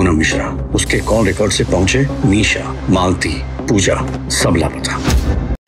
पूनम मिश्रा, उसके call record से पहुंचे मीशा, मालती, पूजा, सब लापता।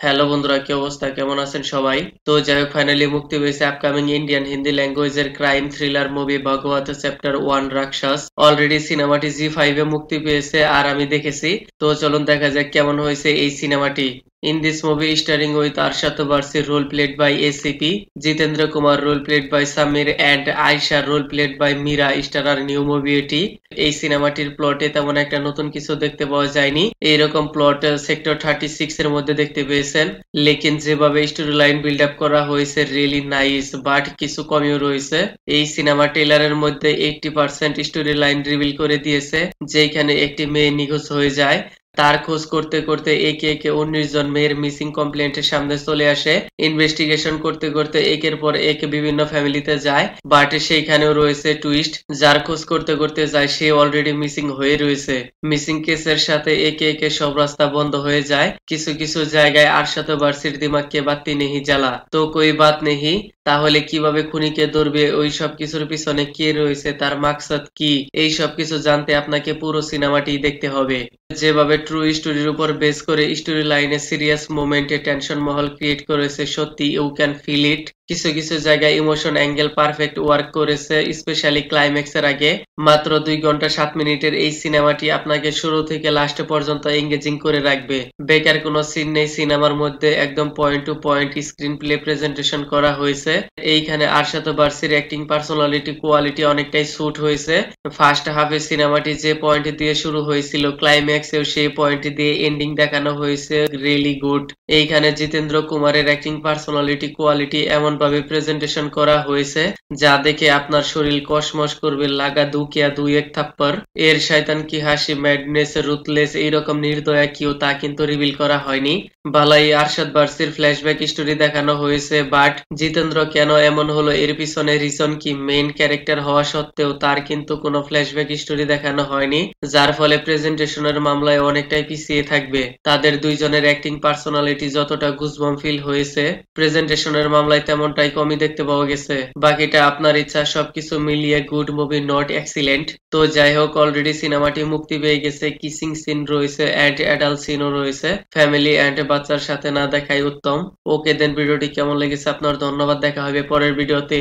হ্যালো বন্ধুরা, কি অবস্থা, কেমন আছেন সবাই? তো যাই হোক, ফাইনালি মুক্তি পেয়েছে আপকামিং ইন্ডিয়ান হিন্দি ল্যাঙ্গুয়েজের crime thriller movie Bhagwat chapter 1 Rakshas. Already সিনেমাটি জি5 এ মুক্তি পেয়েছে আর আমি দেখেছি। তো চলুন দেখা যাক কেমন হয়েছে এই সিনেমাটি। In this movie starring with Arshad Varsi role played by ACP, Jitendra Kumar role played by Samir and Aisha role played by Mira starrer new movie এটি। এই সিনেমাটির প্লটে তেমন একটা নতুন কিছু দেখতে পাওয়া যায়নি। এইরকম প্লট সেক্টর 36 এর মধ্যে দেখতে পেয়েছেন, লেকিন যেভাবে স্টোরি লাইন বিল্ড আপ করা হয়েছে রিয়েলি নাইস, বাট কিছু কমিও রয়েছে। এই সিনেমা ট্রেলারের মধ্যে 80% স্টোরি লাইন রিভিল করে দিয়েছে, যেখানে একটি মেয়ে নিখোঁজ হয়ে যায়। তার খোঁজ করতে করতে একে একে 19 জন মেয়ের মিসিং কমপ্লেন্টের সামনে চলে আসে। ইনভেস্টিগেশন করতে করতে একের পর এক বিভিন্ন ফ্যামিলিতে যায়, বাট সেইখানেও রয়েছে টুইস্ট। যার খোঁজ করতে করতে যায় সে অলরেডি মিসিং হয়ে রয়েছে। মিসিং কেসের সাথে একে একে সব রাস্তা বন্ধ হয়ে যায়। কিছু কিছু জায়গায় আরশাদ ভার্সির দিমাগকে বাতি নেহি জ্বালা তো কই বাত নেহি। তাহলে কিভাবে খুনিকে ধরবে, ওই সব কিছুর পিছনে কে রয়েছে, তার মাকসাদ কি, এই সব কিছু জানতে আপনাকে পুরো সিনেমাটি দেখতে হবে। যেভাবে ট্রু স্টোরির উপর বেস করে স্টোরি লাইনে সিরিয়াস মোমেন্টে টেনশন মহল ক্রিয়েট করেছে, সত্যি ইউ ক্যান ফিল ইট। কিছু কিছু জায়গায় ইমোশন অ্যাঙ্গেল পারফেক্ট ওয়ার্ক করেছে, স্পেশালি ক্লাইম্যাক্স এর আগে। মাত্র 2 ঘন্টা 7 মিনিটের এই সিনেমাটি আপনাকে শুরু থেকে লাস্ট পর্যন্ত এঙ্গেজিং করে রাখবে। বেকার কোনো সিন নেই সিনেমার মধ্যে, একদম point to point screenplay presentation করা হয়েছে। এইখানে আরশাদ ভার্সির অ্যাক্টিং পার্সোনালিটি কোয়ালিটি অনেকটাই স্যুট হয়েছে। ফার্স্ট হাফে সিনেমাটি যে পয়েন্ট দিয়ে শুরু হয়েছিল, ক্লাইম্যাক্সেও সেই পয়েন্ট দিয়ে এন্ডিং দেখানো হয়েছে, রিয়েলি গুড। এইখানে জিতেন্দ্র কুমারের অ্যাক্টিং পার্সোনালিটি কোয়ালিটি এমন ভাবে প্রেজেন্টেশন করা হয়েছে যা দেখে আপনার শরীর কসমস করবে, লাগা দুকিয়া 2-1 থাপ্পড়। এর শয়তান কি হাসি, ম্যাডনেস, রুথলেস, এইরকম নির্দয়া কিও তা কিন্তু রিভিল করা হয়নি। বালাই আরশাদ ভার্সির ফ্ল্যাশব্যাক স্টোরি দেখানো হয়েছে, বাট জিতেন্দ্র কেন এমন হলো এর পিছনে রিজন কি? মেইন ক্যারেক্টার হওয়া সত্ত্বেও তার কিন্তু কোনো ফ্ল্যাশব্যাক স্টোরি দেখানো হয়নি, যার ফলে প্রেজেন্টেশনের মামলায় অনেকটাই পিছিয়ে থাকবে। তাদের দুইজনের অ্যাক্টিং পার্সোনালিটি যতটা গুজবম ফিল হয়েছে, প্রেজেন্টেশনের মামলায় তেমনটাই কমই দেখতে পাওয়া গেছে। বাকিটা আপনার ইচ্ছা, সবকিছু মিলিয়ে গুড মুভি, নট এক্সিলেন্ট। তো যাই হোক, অলরেডি সিনেমাটি মুক্তি পেয়ে গেছে, কিসিং সিন রয়েছে অ্যান্ড অ্যাডাল্ট সিনও রয়েছে। ফ্যামিলি অ্যান্ড বাচ্চার সাথে না দেখাই উত্তম। ওকে দেন, ভিডিওটি কেমন লেগেছে আপনার? ধন্যবাদ, দেখা হবে পরের ভিডিওতে।